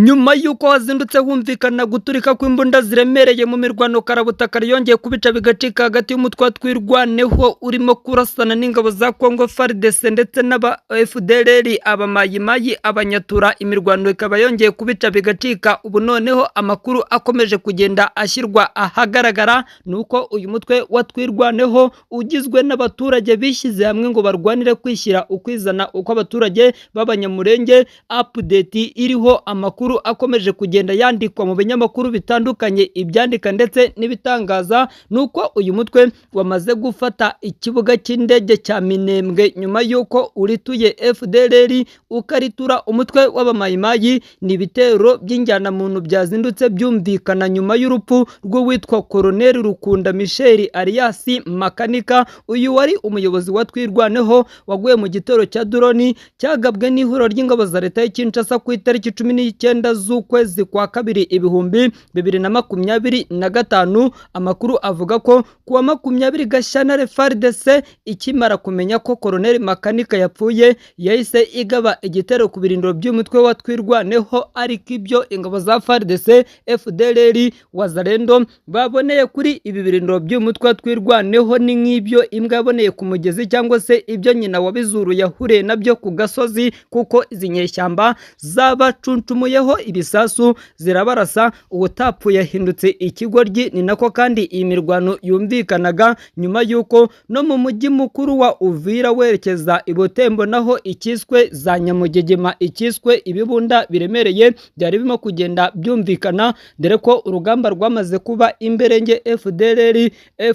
nyuma y'uko hazindutse humvikana guturika kw'imbunda ziremereye mu mirwano karabutaka yongeye kubica bigacika hagati y'umutwe twirwaneho urimo kurasana n'ingabo za Kongo FARDC ndetse n'aba FDLR abamayimayi abanyatura. Imirwano ikaba yongeye kubica bigacika. Ubu noneho amakuru akomeje kugenda ashyirwa ahagaragara nuko uyu mutwe watwirwaneho ugizwe n'abaturage bishyize hamwe ngo barwanire kwishyira ukwizana uko abaturage b'abanyamurenge. Update iriho amakuru akomeje kugenda yandikwa mu binyamakuru bitandukanye, ibyandika ndetse n'ibitangaza nuko uyu mutwe wamaze gufata ikibuga cy'indege cya Minembwe nyuma yuko urituye FDLR ukaritura umutwe w'abamayimayi. Ni ibitero by'injyana muntu byazindutse byumvikana nyuma y'urupfu rw'uwitwa Colonel Rukunda Michel alias Makanika. Uyu wari umuyobozi wa twirwaneho waguye mu gitero cya drone cyagabwe n'ihuriro ry'ingabo za leta y'Kinshasa ku itariki 19 z'ukwezi kwa kabiri 2025. Amakuru avuga ko kuwa 20 Gashyantare FARDC ikimara kumenya ko Colonel Makanika yapfuye yahise igaba igitero ku birindiro by'umutwe wa twirwaneho, ariko ibyo ingabo za FARDC, FDLR, Wazalendo baboneye kuri ibi birindiro by'umutwe wa twirwaneho ni nk'ibyo imbwa yaboneye ku mugezi cyangwa se ibyo nyina wabizuru yahuriye nabyo ku gasozi, kuko izi nyeshyamba zabacuncumuyeho ibisasu zirabarasa. Ubutapfuye yahindutse ikigoryi. Ni nako kandi iyi mirwano yumvikanaga nyuma yuko no mu mujyi mukuru wa Uvira werekeza i Butembo naho ikiswe za Nyamugegema, ikiswe ibibunda biremereye byari birimo kugenda byumvikana, dore ko urugamba rwamaze kuba imberenge. FDLR,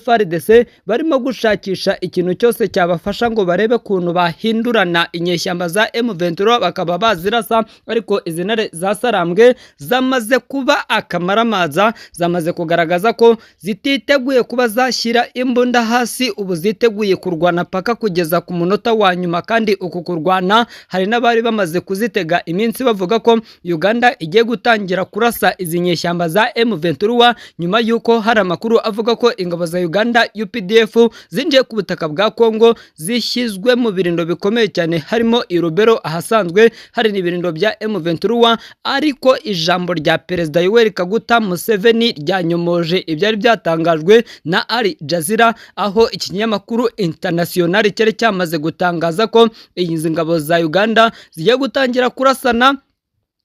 FARDC barimo gushakisha ikintu cyose cyabafasha ngo barebe kuntu bahindurana inyeshyamba za M23 bakaba bazirasa, ariko izi ntare zasarambwe zamaze kuba akamaramaza, zamaze kugaragaza ko zititeguye kuba zashyira imbunda hasi. Ubu ziteguye kurwana paka kugeza ku munota wa nyuma, kandi uku kurwana hari n'abari bamaze kuzitega iminsi bavuga ko Uganda igiye gutangira kurasa izi nyeshyamba za M23 nyuma yuko hari amakuru avuga ko ingabo za Uganda UPDF zinjiye ku butaka bwa Kongo zishyizwe mu birindo bikomeye cyane, harimo Irubero ahasanzwe hari n'ibirindo bya M23. Ariko ijambo rya Perezida Yoweri Kaguta Museveni ryanyomoje ibyari byatangajwe na Al Jazeera, aho ikinyamakuru International cyari cyamaze gutangaza ko izi ngabo za Uganda zigiye gutangira kurasana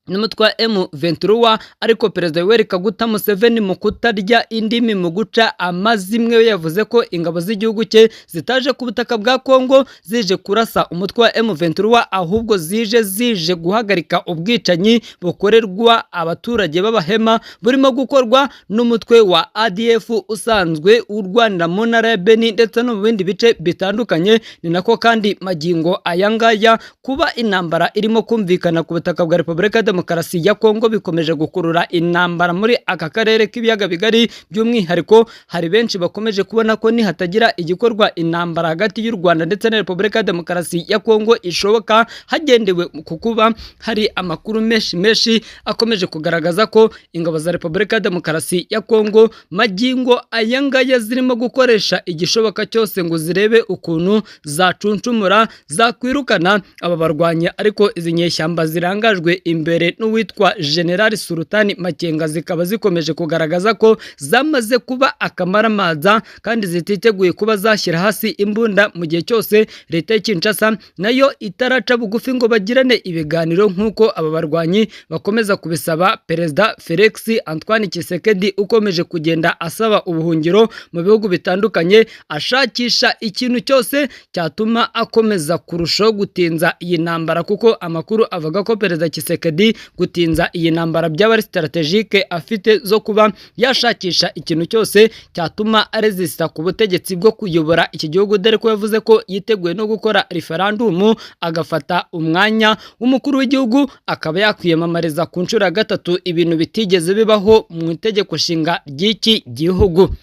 n'umutwe wa M23. Ariko Perezida Yoweri Kaguta Museveni mu kutarya indimi mu guca amazimwe yavuze ko ingabo z'igihugu cye zitaje ku butaka bwa Kongo zije kurasa umutwe wa M23, ahubwo zije guhagarika ubwicanyi bukorerwa abaturage b'abahema burimo gukorwa n'umutwe wa ADF usanzwe urwanira mu ntara ya Beni ndetse no mu bindi bice bitandukanye. Ni nako kandi magingo ayangaya kuba intambara irimo kumvikana ku butaka bwa Repubulika Demokarasi ya Kongo bikomeje gukurura intambara muri aka karere k'ibiyaga bigari. By'umwihariko hari benshi bakomeje kubona ko nihatagira igikorwa intambara hagati y'u Rwanda ndetse na Repubulika Demokarasi ya Kongo ishoboka, hagendewe ku kuba hari amakuru menshi akomeje kugaragaza ko ingabo za Repubulika Demokarasi ya Kongo magingo ayangaya zirimo gukoresha igishoboka cyose ngo zirebe ukuntu zacuncumura zakwirukana aba barwanya. Ariko izi nyeshyamba zirangajwe imbere n'uwitwa General Sultani Makenga zikaba zikomeje kugaragaza ko zamaze kuba akamaramaza kandi zititeguye kuba zashyira hasi imbunda mu gihe cyose leta y'Kinshasa nayo itaraca bugufi ngo bagirane ibiganiro nk'uko aba barwanyi bakomeza kubisaba. Perezida Felix Antoine Tshisekedi ukomeje kugenda asaba ubuhungiro mu bihugu bitandukanye, ashakisha ikintu cyose cyatuma akomeza kurushaho gutinza iyi ntambara, kuko amakuru avuga ko Perezida Tshisekedi gutinza iyi ntambara byaba ari strategique afite zo kuba yashakisha ikintu cyose cyatuma resista ku butegetsi bwo kuyobora iki gihugu, dore ko yavuze ko yiteguye no gukora referendum agafata umwanya w'umukuru w'igihugu akaba yakwiyamamariza ku nshuro ya gatatu, ibintu bitigeze bibaho mu itegeko nshinga ry'iki gihugu.